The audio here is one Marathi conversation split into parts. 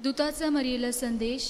दूताचा मरियेला संदेश.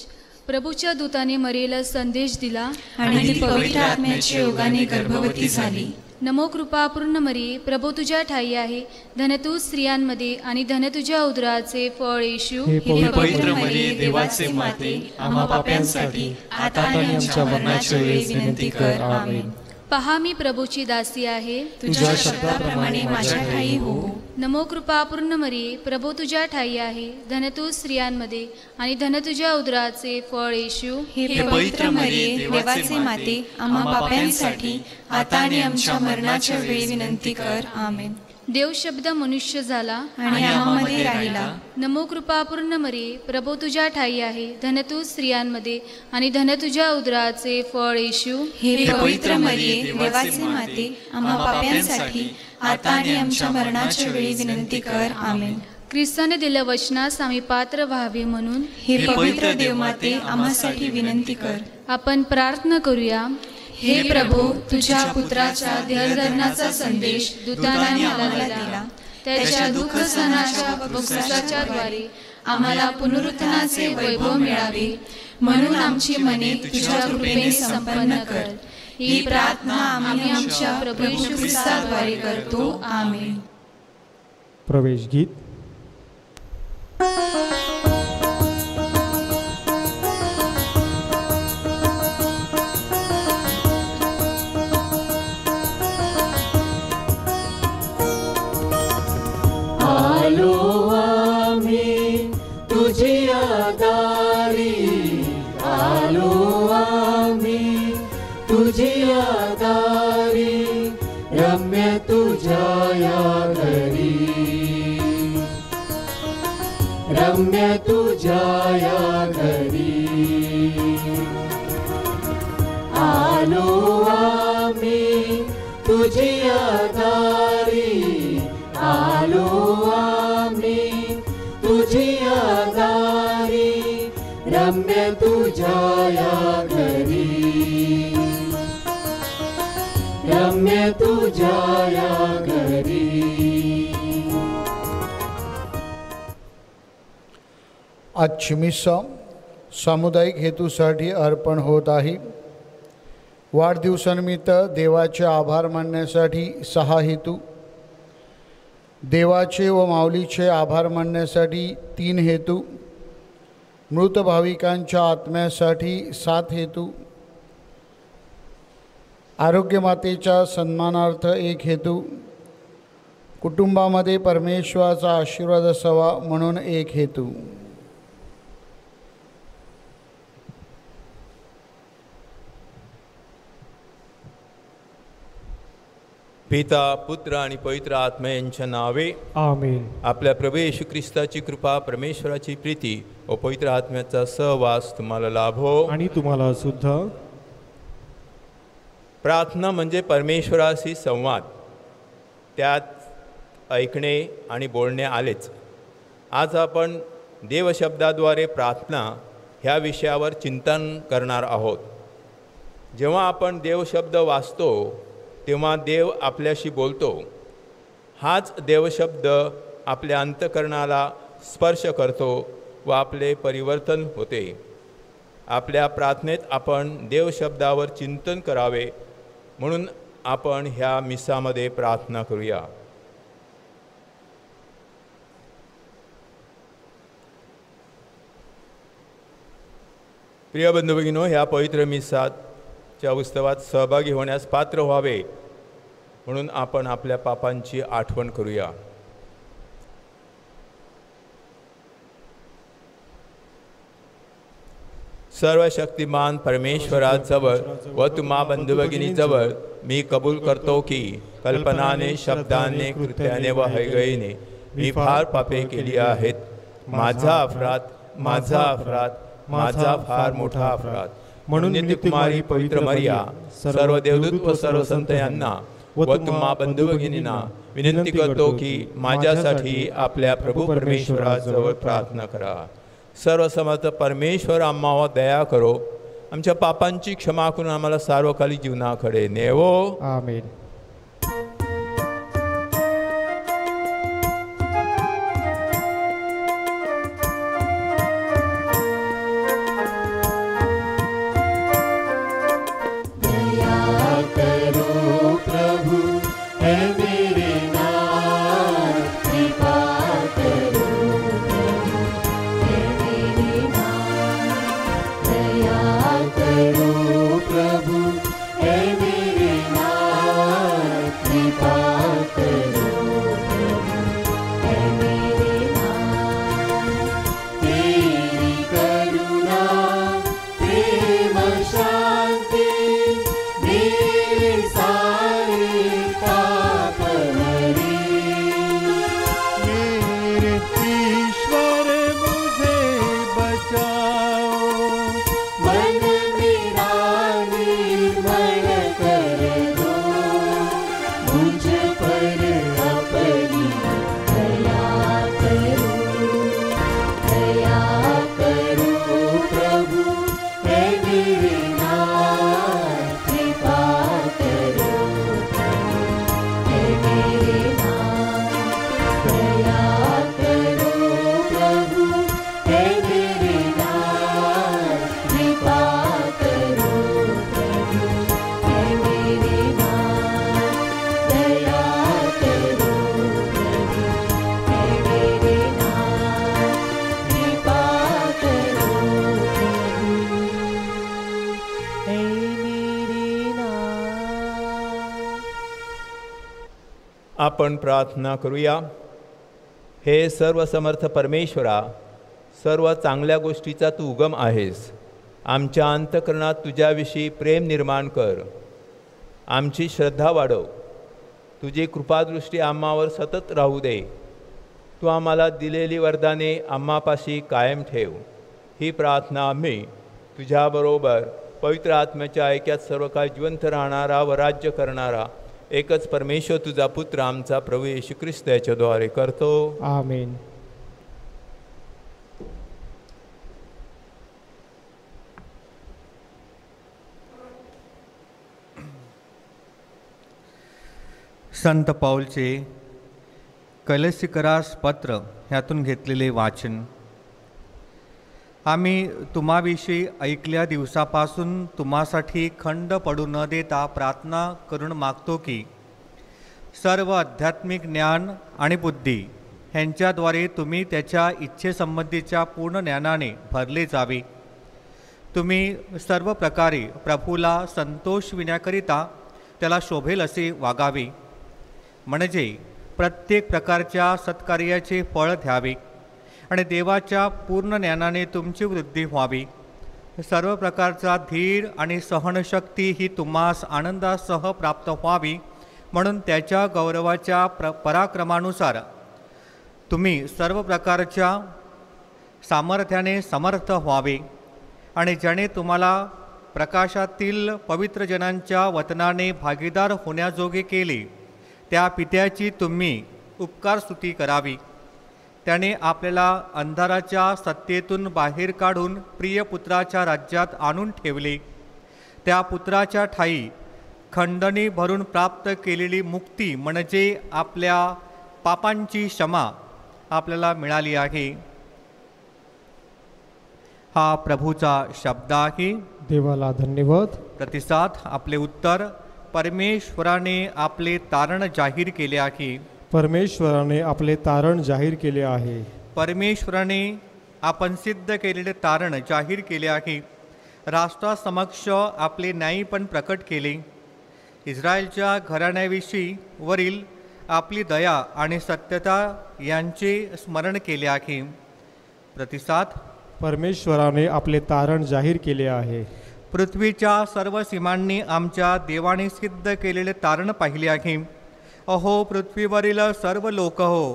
प्रभूच्या दूताने मरियेला संदेश दिला आणि ती पवित्र आत्म्याच्या योगाने गर्भवती झाली. नमो कृपापूर्ण मरिये, प्रभू तुझ्या ठाई आहे, धन तू स्त्रियांमध्ये आणि धन तुझ्या उदराचे फळ येशू. हे पवित्र मरिये, देवाचे माते, आम्हा पाप्यांसाठी आता आणि आमच्या मरणाच्या वेळी विनंती कर. आमेन. पहा, मी प्रभूची दासी आहे, तुझ्या शब्दाप्रमाणे माझ्या ठाई हो. नमो कृपापूर्ण मरिये, प्रभू तुझ्या ठाई आहे, धन तू स्त्रियांमध्ये आणि धन तुझ्या उदराचे फळ येशू. हे पवित्र मरिये, देवाचे माते, आम्हा पाप्यांसाठी आता आणि आमच्या मरणाच्या वेळी विनंती कर. आमेन. देव शब्द मनुष्य झाला आणि आम्हामध्ये राहिला. नमो कृपापूर्ण मरिये, प्रभू तुझ्या ठाई आहे, धन तू स्त्रियांमध्ये आणि धन तुझ्या उदराचे फळ येशू. हे पवित्र मरिये, देवाचे माते, आम्हा पाप्यांसाठी आता आणि आमच्या मरणाच्या वेळी विनंती कर. आमेन. ख्रिस्ताने दिल्या वचनास आम्ही पात्र व्हावे म्हणून हे पवित्र देवमाते, आम्हासाठी विनंती कर. आपण प्रार्थना करूया. हे प्रभू, तुझ्या पुत्राच्या देहधर्माचा संदेश दूताने मला दिला. त्याच्या दुःख सणाच्या वक्तृत्वाच्या द्वारे आम्हाला पुनरुत्थानाचे वैभव मिळावे, म्हणून आमची मने तुझ्या कृपेने संपन्न कर. ही प्रार्थना आम्ही आमच्या प्रभू येशू ख्रिस्ताद्वारे करतो. आमेन. प्रवेश गीत. आलो आम्ही तुझी दारी, आलो आम्ही तुझी दारी, रम्य तुझ्या या घरी, रम्य तुझ्या या घरी. आलो आम्ही तुझी दारी, आलो आम्ही तुझी दारी, रम्य तुझ्या या घरी, रम्य तुझ्या या घरी. आजची मिसा सामुदायिक हेतूसाठी अर्पण होत आहे. वाढदिवसानिमित्त देवाचे आभार मानण्यासाठी 6 हेतू, देवाचे व माऊलीचे आभार मानण्यासाठी 3 हेतू, मृत भाविकांच्या आत्म्यासाठी 7 हेतू, आरोग्य मातेच्या सन्मानार्थ 1 हेतू, कुटुंबामध्ये परमेश्वराचा आशीर्वाद असावा म्हणून 1 हेतू. पिता, पुत्र आणि पवित्र आत्मा यांच्या नावे. आमेन. आपल्या प्रभू येशू ख्रिस्ताची कृपा, परमेश्वराची प्रीती व पवित्र आत्म्याचा सहवास तुम्हाला लाभो. आणि तुम्हाला सुद्धा. प्रार्थना म्हणजे परमेश्वराशी संवाद, त्यात ऐकणे आणि बोलणे आलेच. आज आपण देवशब्दाद्वारे प्रार्थना ह्या विषयावर चिंतन करणार आहोत. जेव्हा आपण देवशब्द वाचतो तेव्हा देव आपल्याशी बोलतो. हाच देवशब्द आपल्या अंतःकरणाला स्पर्श करतो व आपले परिवर्तन होते. आपल्या प्रार्थनेत आपण देवशब्दावर चिंतन करावे म्हणून आपण ह्या मिसामध्ये प्रार्थना करूया. प्रिय बंधू भगिनींनो, ह्या पवित्र मिसाच्या उत्सवात सहभागी होण्यास पात्र व्हावे म्हणून आपण आपल्या पापांची आठवण करूया. सर्वशक्तिमान परमेश्वराजवळ व तुम्हा बंधू भगिनीजवळ मी कबूल करतो की कल्पनाने, शब्दाने, कृत्याने व हयगयीने मी फार पापे केली आहेत. माझा अपराध, माझा अपराध, माझा फार मोठा अपराध. म्हणून नित्यकुमारी पवित्र मरिया, सर्व देवदूत व सर्व संत यांना व तुम्हा बंधू भगिनींना विनंती करतो की माझ्यासाठी आपल्या प्रभू परमेश्वराजवळ प्रार्थना करा. सर्वसमर्थ परमेश्वर आम्हावर दया करो, आमच्या पापांची क्षमा करून आम्हाला सार्वकालिक जीवनाकडे नेवो. आमेन. मुझ पर अपनी दया करो प्रभु हे मेरे नाथ कृपा करो हे मेरे नाथ दया करो प्रभु हे मेरे नाथ कृपा करो प्रभु हे मेरे नाथ दया करो प्रभु हे मेरे नाथ कृपा करो प्रभु हे मेरे नाथ। आपण प्रार्थना करूया. हे सर्वसमर्थ परमेश्वरा, सर्व चांगल्या गोष्टीचा तू उगम आहेस. आमच्या अंतःकरणात तुझ्याविषयी प्रेम निर्माण कर. आमची श्रद्धा वाढव. तुझी कृपादृष्टी आम्हावर सतत राहू दे. तू आम्हाला दिलेली वरदाने आम्हापाशी कायम ठेव. ही प्रार्थना आम्ही तुझ्याबरोबर पवित्र आत्म्याच्या ऐक्यात सर्व काळ जिवंत राहणारा व राज्य करणारा एकच परमेश्वर तुझा पुत्र आमचा प्रभू येशू ख्रिस्त याच्याद्वारे करतो. आमेन. संत पौलचे कलसीकरास पत्र ह्यातून घेतलेले वाचन. आम्ही तुम्हाविषयी ऐकल्या दिवसापासून तुम्हासाठी खंड पडू न देता प्रार्थना करून मागतो की सर्व आध्यात्मिक ज्ञान आणि बुद्धी ह्यांच्याद्वारे तुम्ही त्याच्या इच्छेसंबंधीच्या पूर्ण ज्ञानाने भरले जावे. तुम्ही सर्व प्रकारे प्रभूला संतोषविण्याकरिता त्याला शोभेल असे वागावे, म्हणजे प्रत्येक प्रकारच्या सत्कार्याचे फळ द्यावे आणि देवाच्या पूर्ण ज्ञानाने तुमची वृद्धी व्हावी. सर्व प्रकारचा धीर आणि सहनशक्ती ही तुम्हास आनंदासह प्राप्त व्हावी, म्हणून त्याच्या गौरवाच्या पराक्रमानुसार तुम्ही सर्व प्रकारच्या सामर्थ्याने समर्थ व्हावे आणि ज्याने तुम्हाला प्रकाशातील पवित्र जनांच्या वतनाने भागीदार होण्याजोगे केले त्या पित्याची तुम्ही उपकारस्तुती करावी. त्याने आपल्याला अंधाराच्या सत्तेतून बाहेर काढून प्रिय पुत्राच्या राज्यात आणून ठेवले. त्या पुत्राच्या ठायी खंडणी भरून प्राप्त केलेली मुक्ती म्हणजे आपल्या पापांची क्षमा आपल्याला मिळाली आहे. हा प्रभूचा शब्द आहे. देवाला धन्यवाद. प्रतिसाद. आपले उत्तर. परमेश्वराने आपले तारण जाहीर केले आहे. परमेश्वराने आपले तारण जाहीर केले आहे. परमेश्वराने आपण सिद्ध केलेले तारण जाहीर केले आहे. राष्ट्रासमक्ष आपले न्यायपण प्रकट केले. इस्रायलच्या घराण्याविषयी वरील आपली दया आणि सत्यता यांचे स्मरण केले आहे. प्रतिसाद. परमेश्वराने आपले तारण जाहीर केले आहे. पृथ्वीच्या सर्व सीमांनी आमच्या देवाने सिद्ध केलेले तारण पाहिले आहे. अहो पृथ्वीवरील सर्व लोक हो,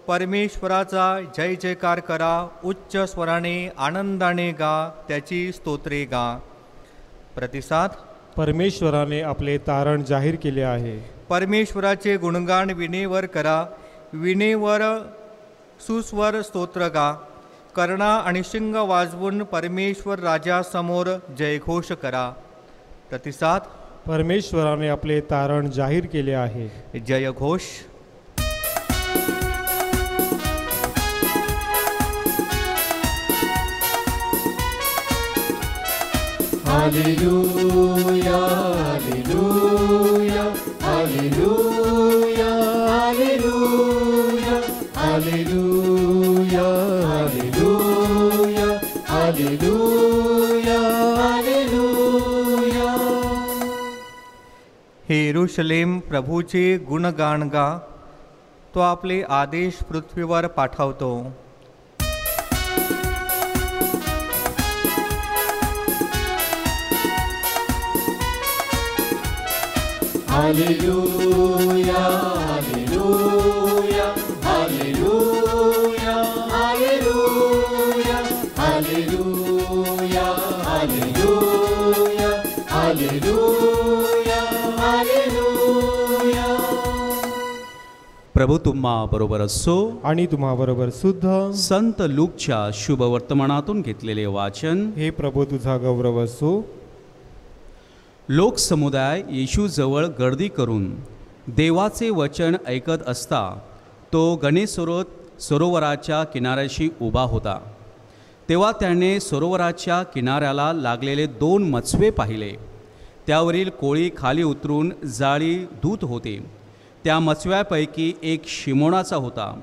परमेश्वराचा जय जयकार करा. उच्च स्वराने आनंदाने गा, त्याची स्तोत्रे गा. प्रतिसाद. परमेश्वराने आपले तारण जाहीर केले आहे. परमेश्वराचे गुणगान विणेवर करा. विणेवर सुस्वर स्तोत्र गा. कर्णा आणि शिंग वाजवून परमेश्वर राजासमोर जयघोष करा. प्रतिसाद. परमेश्वराने आपले तारण जाहीर केले आहे. जयघोष. Hallelujah hallelujah hallelujah hallelujah hallelujah hallelujah hallelujah hallelujah. हे यरूशलेम, प्रभूचे गुणगान गा. तो आपले आदेश पृथ्वीवर पाठवतो. Hallelujah hallelujah hallelujah hallelujah hallelujah hallelujah hallelujah hallelujah. प्रभू तुम्हा बरोबर असो. आणि तुम्हाबरोबर सुद्धा. संत लूकच्या शुभ वर्तमानातून घेतलेले वाचन. हे प्रभू तुझा गौरव असो. लोकसमुदाय येशूजवळ गर्दी करून देवाचे वचन ऐकत असता तो गणेशोत्सव सरोवराच्या किनाऱ्याशी उभा होता. तेव्हा त्याने सरोवराच्या किनाऱ्याला लागलेले 2 मचवे पाहिले. त्यावरील कोळी खाली उतरून जाळी धुत होते. त्या मचव्यापैकी एक शिमोनाचा होता.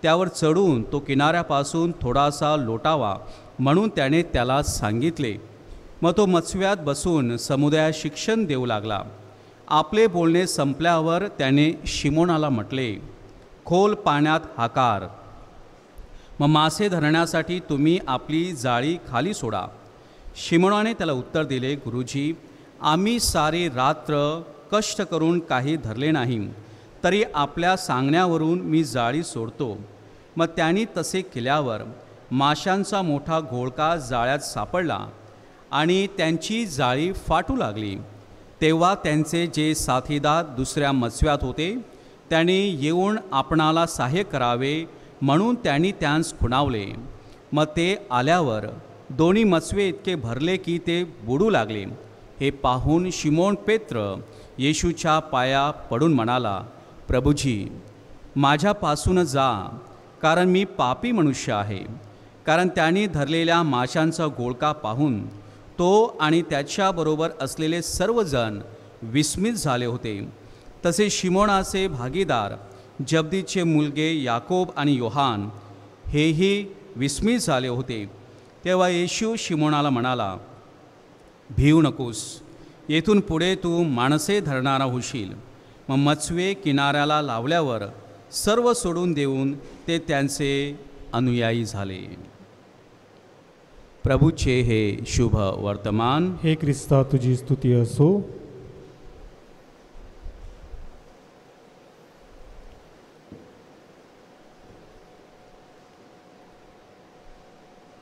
त्यावर चढून तो किनाऱ्यापासून थोडासा लोटावा म्हणून त्याने त्याला सांगितले. मग तो मचव्यात बसून समुदायात शिक्षण देऊ लागला. आपले बोलणे संपल्यावर त्याने शिमोनाला म्हटले, खोल पाण्यात हाकार, मग मासे धरण्यासाठी तुम्ही आपली जाळी खाली सोडा. शिमोनाने त्याला उत्तर दिले, गुरुजी, आम्ही सारी रात्र कष्ट करून काही धरले नाही, तरी आपल्या सांगण्यावरून मी जाळी सोडतो. मग त्यांनी तसे केल्यावर माशांचा मोठा घोळका जाळ्यात सापडला आणि त्यांची जाळी फाटू लागली. तेव्हा त्यांचे जे साथीदार दुसऱ्या मचव्यात होते त्यांनी येऊन आपणाला सहाय्य करावे म्हणून त्यांनी त्यांस खुणावले. मग ते आल्यावर 2 मचवे इतके भरले की ते बुडू लागले. हे पाहून शिमोन पेत्र येशूच्या पाया पडून म्हणाला, प्रभूजी, माझ्यापासून जा, कारण मी पापी मनुष्य आहे. कारण त्यांनी धरलेल्या माशांचा घोळका पाहून तो आणि त्याच्याबरोबर असलेले सर्वजण विस्मित झाले होते. तसे शिमोनाचे भागीदार जब्दीचे मुलगे याकोब आणि योहान हेही विस्मित झाले होते. तेव्हा येशू शिमोनाला म्हणाला, भिवू नकोस, येथून पुढे तू माणसे धरणारा होशील. मग मचवे किनाऱ्याला लावल्यावर सर्व सोडून देऊन ते त्यांचे अनुयायी झाले. प्रभूचे हे शुभ वर्तमान. हे ख्रिस्ता तुझी स्तुती असो.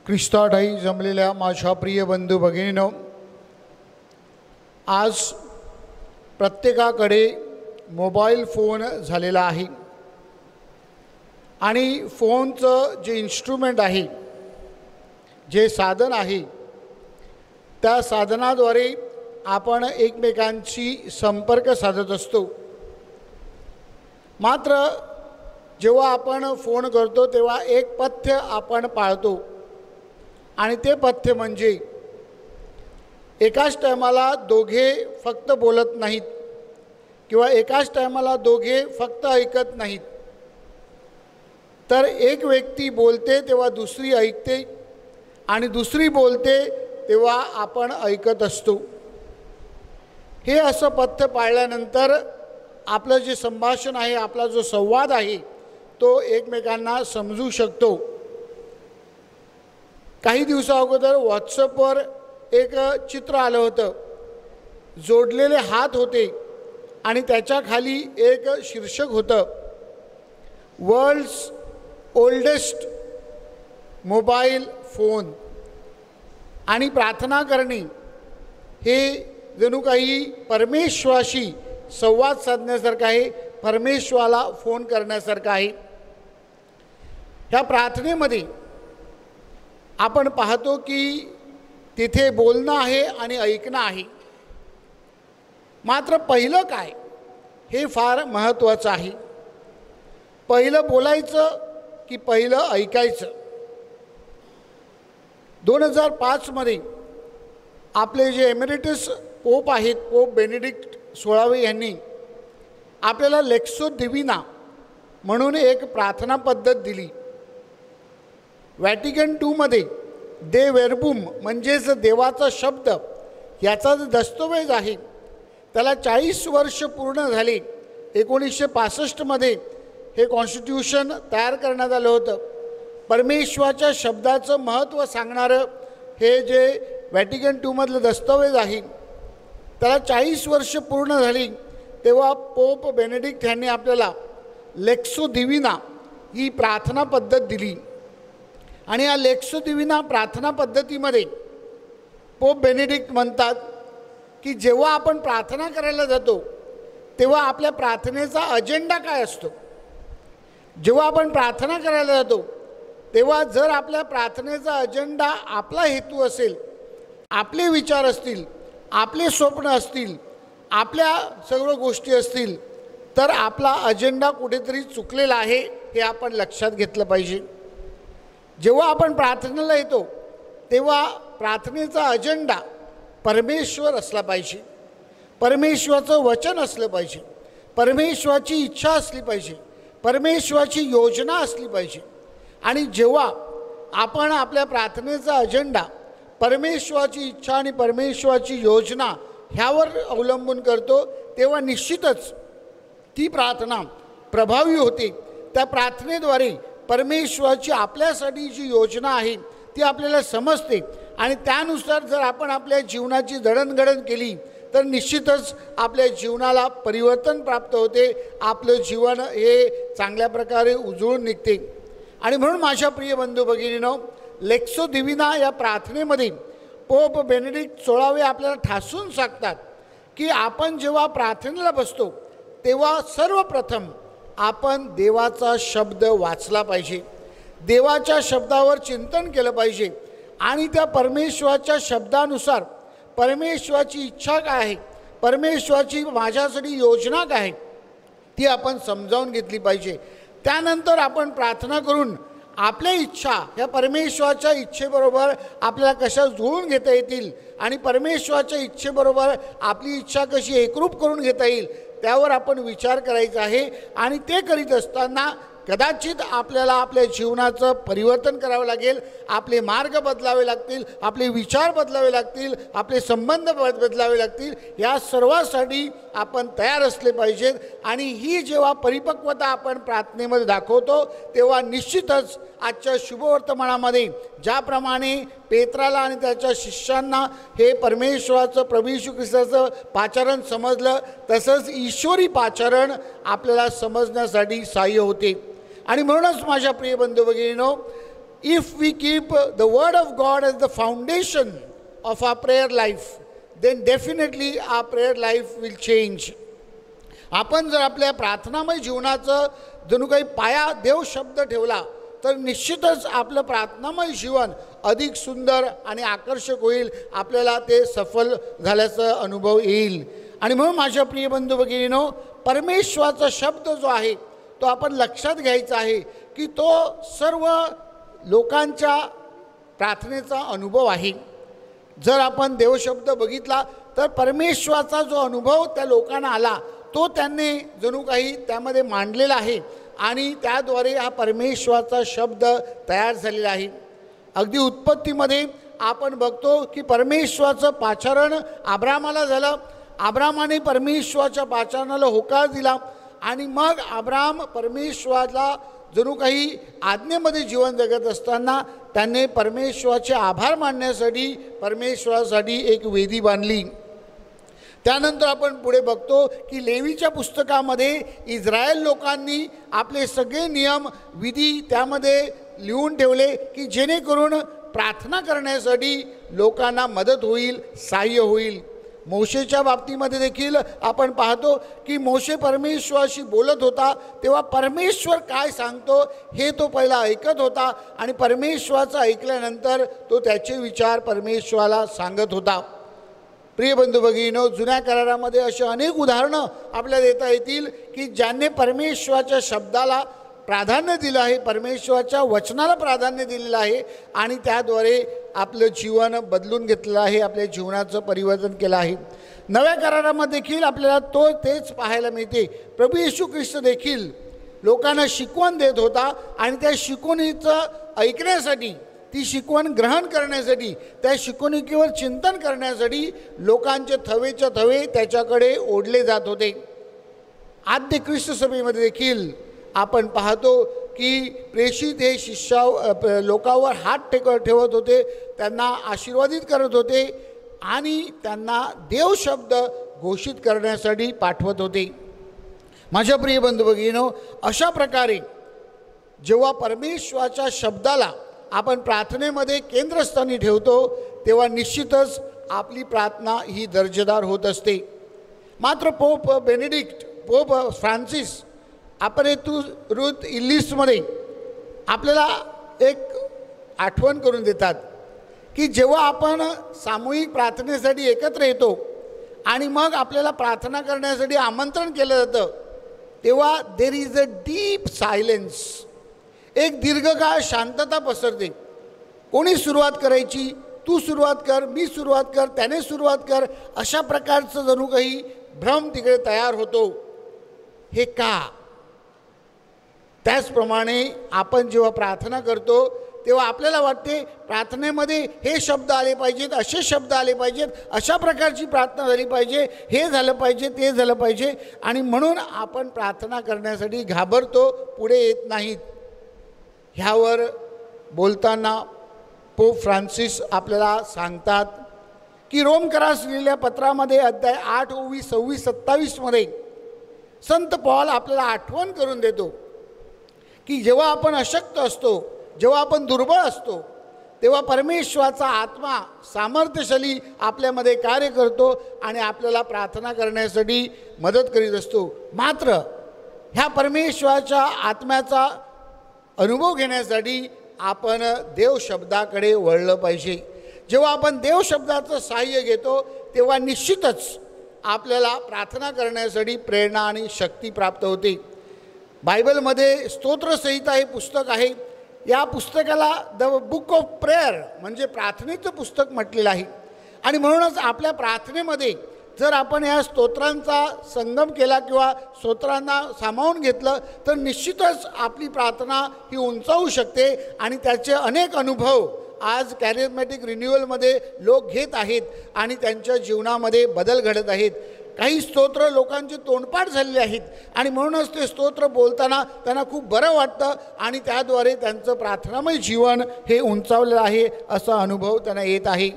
ख्रिस्ताठाई जमलेल्या माझ्या प्रिय बंधू भगिनीनो, आज प्रत्येकाकडे मोबाईल फोन झालेला आहे आणि फोनचं जे इन्स्ट्रुमेंट आहे, जे साधन आहे, त्या साधनाद्वारे आपण एकमेकांशी संपर्क साधत असतो. मात्र जेव्हा आपण फोन करतो तेव्हा एक पथ्य आपण पाळतो आणि ते पथ्य म्हणजे एकाच टायमाला दोघे फक्त बोलत नाहीत किंवा एकाच टायमाला दोघे फक्त ऐकत नाहीत, तर एक व्यक्ती बोलते तेव्हा दुसरी ऐकते आणि दुसरी बोलते तेव्हा आपण ऐकत असतो. हे असं पथ्य पाळल्यानंतर आपलं जे संभाषण आहे, आपला जो संवाद आहे, तो एकमेकांना समजू शकतो. काही दिवसाअगोदर व्हॉट्सअपवर एक चित्र आलं होतं. जोडलेले हात होते आणि त्याच्या खाली एक शीर्षक होतं, वर्ल्ड्स ओल्डेस्ट मोबाईल फोन. आणि प्रार्थना करणे हे जणू काही परमेश्वराशी संवाद साधण्यासारखं आहे, परमेश्वराला फोन करण्यासारखं आहे. ह्या प्रार्थनेमध्ये आपण पाहतो की तिथे बोलणं आहे आणि ऐकणं आहे. मात्र पहिलं काय, हे फार महत्त्वाचं आहे. पहिलं बोलायचं की पहिलं ऐकायचं. 2005 आपले जे एमेरिटस पोप आहेत, पोप बेनेडिक्ट 16 यांनी आपल्याला लेक्सो दिविना म्हणून एक प्रार्थना पद्धत दिली. व्हॅटिकन II दे वेर्बुम म्हणजेच देवाचा शब्द याचा जो दस्तऐवज आहे त्याला 40 वर्ष पूर्ण झाली. 1965 हे कॉन्स्टिट्यूशन तयार करण्यात आलं होतं. परमेश्वराच्या शब्दाचं महत्त्व सांगणारं हे जे व्हॅटिकन II दस्तऐवज आहे त्याला 40 वर्ष पूर्ण झाली. तेव्हा पोप बेनेडिक्ट यांनी आपल्याला लेक्सो दिविना ही प्रार्थना पद्धत दिली. आणि या लेक्सो दिविना प्रार्थना पद्धतीमध्ये पोप बेनेडिक्ट म्हणतात की जेव्हा आपण प्रार्थना करायला जातो तेव्हा आपल्या प्रार्थनेचा अजेंडा काय असतो. जेव्हा आपण प्रार्थना करायला जातो तेव्हा जर आपल्या प्रार्थनेचा अजेंडा आपला हेतू असेल, आपले विचार असतील, आपले स्वप्न असतील, आपल्या सर्व गोष्टी असतील, तर आपला अजेंडा कुठेतरी चुकलेला आहे हे आपण लक्षात घेतलं पाहिजे. जेव्हा आपण प्रार्थनेला येतो तेव्हा प्रार्थनेचा अजेंडा परमेश्वर असला पाहिजे, परमेश्वराचं वचन असलं पाहिजे, परमेश्वराची इच्छा असली पाहिजे, परमेश्वराची योजना असली पाहिजे. आणि जेव्हा आपण आपल्या प्रार्थनेचा अजेंडा परमेश्वराची इच्छा आणि परमेश्वराची योजना ह्यावर अवलंबून करतो तेव्हा निश्चितच ती प्रार्थना प्रभावी होते. त्या प्रार्थनेद्वारे परमेश्वराची आपल्यासाठी जी योजना आहे ती आपल्याला समजते आणि त्यानुसार जर आपण आपल्या जीवनाची जडणघडण केली तर निश्चितच आपल्या जीवनाला परिवर्तन प्राप्त होते, आपलं जीवन हे चांगल्या प्रकारे उजळून निघते. आणि म्हणून माझ्या प्रिय बंधू भगिनींनो, लेक्सो दिविना या प्रार्थनेमध्ये पोप बेनेडिक्ट 16 आपल्याला ठासून सांगतात की आपण जेव्हा प्रार्थनेला बसतो तेव्हा सर्वप्रथम आपण देवाचा शब्द वाचला पाहिजे, देवाच्या शब्दावर चिंतन केलं पाहिजे आणि त्या परमेश्वराच्या शब्दानुसार परमेश्वराची इच्छा काय आहे, परमेश्वराची माझ्यासाठी योजना काय आहे ती आपण समजावून घेतली पाहिजे. त्यानंतर आपण प्रार्थना करून आपल्या इच्छा ह्या परमेश्वराच्या इच्छेबरोबर आपल्याला कशा जुळून घेता येतील आणि परमेश्वराच्या इच्छेबरोबर आपली इच्छा कशी एकरूप करून घेता येईल त्यावर आपण विचार करायचा आहे. आणि ते करीत असताना कदाचित आपल्याला आपल्या जीवनाचं परिवर्तन करावं लागेल, आपले मार्ग बदलावे लागतील, आपले विचार बदलावे लागतील, आपले संबंध बदलावे लागतील. या सर्वासाठी आपण तयार असले पाहिजेत. आणि ही जेव्हा परिपक्वता आपण प्रार्थनेमध्ये दाखवतो तेव्हा निश्चितच आजच्या शुभवर्तमानामध्ये ज्याप्रमाणे पेत्राला आणि त्याच्या शिष्यांना हे परमेश्वराचं प्रभू येशू ख्रिस्ताचं पाचारण समजलं तसंच ईश्वरी पाचारण आपल्याला समजण्यासाठी सहाय्य होते. आणि म्हणूनच माझ्या प्रिय बंधू भगिनींनो, if we keep the word of God as the foundation of our prayer life then definitely our prayer life will change. आपण जर आपल्या प्रार्थनामय जीवनाचं जणू काही पाया देव शब्द ठेवला तर निश्चितच आपलं प्रार्थनामय जीवन अधिक सुंदर आणि आकर्षक होईल, आपल्याला ते सफल झाल्याचा अनुभव येईल. आणि म्हणून माझ्या प्रिय बंधू भगिनींनो, परमेश्वराचा शब्द जो आहे तो आपण लक्षात घ्यायचा आहे की तो सर्व लोकांच्या प्रार्थनेचा अनुभव आहे. जर आपण देवशब्द बघितला तर परमेश्वराचा जो अनुभव त्या लोकांना आला तो त्यांनी जणू काही त्यामध्ये मांडलेला आहे आणि त्याद्वारे हा परमेश्वराचा शब्द तयार झालेला आहे. अगदी उत्पत्तीमध्ये आपण बघतो की परमेश्वराचं पाचारण अब्रामाला झालं, अब्रामाने परमेश्वराच्या पाचारणाला होकार दिला आणि मग अब्राम परमेश्वराला जणू काही आज्ञेमध्ये जीवन जगत असताना त्याने परमेश्वराचे आभार मानण्यासाठी परमेश्वरासाठी एक वेदी बांधली. त्यानंतर आपण पुढे बघतो की लेवीच्या पुस्तकामध्ये इस्रायल लोकांनी आपले सगळे नियम विधी त्यामध्ये लिहून ठेवले की जेणेकरून प्रार्थना करण्यासाठी लोकांना मदत होईल, सहाय्य होईल. मोशेच्या बाबतीमध्ये देखील आपण पाहतो की मोशे परमेश्वराशी बोलत होता तेव्हा परमेश्वर काय सांगतो हे तो पहिला ऐकत होता आणि परमेश्वराचं ऐकल्यानंतर तो त्याचे विचार परमेश्वराला सांगत होता. प्रिय बंधू भगिनींनो, जुन्या करारामध्ये अशी अनेक उदाहरणं आपल्याला देता येतील की ज्यांनी परमेश्वराच्या शब्दाला प्राधान्य दिलं आहे, परमेश्वराच्या वचनाला प्राधान्य दिलेलं आहे आणि त्याद्वारे आपलं जीवन बदलून घेतलेलं आहे, आपल्या जीवनाचं परिवर्तन केलं आहे. नव्या करारामध्ये देखील आपल्याला तेच पाहायला मिळते. प्रभू येशू ख्रिस्त देखील लोकांना शिकवण देत होता आणि त्या शिकवणीचं ऐकण्यासाठी, ती शिकवण ग्रहण करण्यासाठी, त्या शिकवणुकीवर चिंतन करण्यासाठी लोकांचे थवेच्या थवे त्याच्याकडे ओढले जात होते. आद्य ख्रिस्त सभेमध्ये देखील आपण पाहतो की प्रेषित हे लोकांवर हात ठेवत होते, त्यांना आशीर्वादित करत होते आणि त्यांना देव शब्द घोषित करण्यासाठी पाठवत होते. माझ्या प्रिय बंधू भगिनींनो, अशा प्रकारे जेव्हा परमेश्वराच्या शब्दाला आपण प्रार्थनेमध्ये केंद्रस्थानी ठेवतो तेव्हा निश्चितच आपली प्रार्थना ही दर्जेदार होत असते. मात्र पोप बेनेडिक्ट, पोप फ्रान्सिस आपण रुथ इल्लिसमध्ये आपल्याला एक आठवण करून देतात की जेव्हा आपण सामूहिक प्रार्थनेसाठी एकत्र येतो आणि मग आपल्याला प्रार्थना करण्यासाठी आमंत्रण केलं जातं, तेव्हा there is a deep silence, एक दीर्घकाळ शांतता पसरते. कोणी सुरुवात करायची, तू सुरुवात कर, मी सुरुवात कर, त्याने सुरुवात कर, अशा प्रकारचं जणू काही भ्रम तिकडे तयार होतो. हे का? त्याचप्रमाणे आपण जेव्हा प्रार्थना करतो तेव्हा आपल्याला वाटते प्रार्थनेमध्ये हे शब्द आले पाहिजेत, असे शब्द आले पाहिजेत, अशा प्रकारची प्रार्थना झाली पाहिजे, हे झालं पाहिजे, ते झालं पाहिजे, आणि म्हणून आपण प्रार्थना करण्यासाठी घाबरतो, पुढे येत नाहीत. ह्यावर बोलताना पोप फ्रान्सिस आपल्याला सांगतात की रोमकरास लिहिलेल्या पत्रामध्ये अध्याय 8 ओवी 26-27 संत पॉल आपल्याला आठवण करून देतो की जेव्हा आपण अशक्त असतो, जेव्हा आपण दुर्बळ असतो, तेव्हा परमेश्वराचा आत्मा सामर्थ्यशाली आपल्यामध्ये कार्य करतो आणि आपल्याला प्रार्थना करण्यासाठी मदत करीत असतो. मात्र ह्या परमेश्वराच्या आत्म्याचा अनुभव घेण्यासाठी आपण देवशब्दाकडे वळलं पाहिजे. जेव्हा आपण देवशब्दाचं सहाय्य घेतो तेव्हा निश्चितच आपल्याला प्रार्थना करण्यासाठी प्रेरणा आणि शक्ती प्राप्त होते. बायबलमध्ये स्तोत्रसंहिता हे पुस्तक आहे. या पुस्तकाला द बुक ऑफ प्रेयर म्हणजे प्रार्थनेचं पुस्तक म्हटलेलं आहे. आणि म्हणूनच आपल्या प्रार्थनेमध्ये जर आपण या स्तोत्रांचा संगम केला किंवा स्तोत्रांना सामावून घेतलं तर निश्चितच आपली प्रार्थना ही उंचावू शकते. आणि त्याचे अनेक अनुभव आज कॅरिझमॅटिक रिन्युअलमध्ये लोक घेत आहेत आणि त्यांच्या जीवनामध्ये बदल घडत आहेत. काही स्तोत्र लोकांचे तोंडपाठ झालेले आहेत आणि म्हणूनच ते स्तोत्र बोलताना त्यांना खूप बरं वाटतं आणि त्याद्वारे त्यांचं प्रार्थनामय जीवन हे उंचावलेलं आहे असा अनुभव त्यांना येत आहे.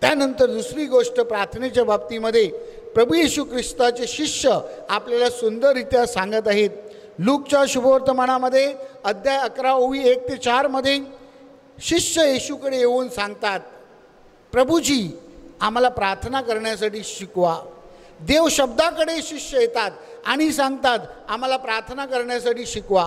त्यानंतर दुसरी गोष्ट प्रार्थनेच्या बाबतीमध्ये प्रभू येशू ख्रिस्ताचे शिष्य आपल्याला सुंदररित्या सांगत आहेत. लूकच्या शुभवर्तमानामध्ये अध्याय 11 ओवी 1-4 शिष्य येशूकडे येऊन सांगतात, प्रभूजी आम्हाला प्रार्थना करण्यासाठी शिकवा. देव शब्दाकडे शिष्य येतात आणि सांगतात आम्हाला प्रार्थना करण्यासाठी शिकवा.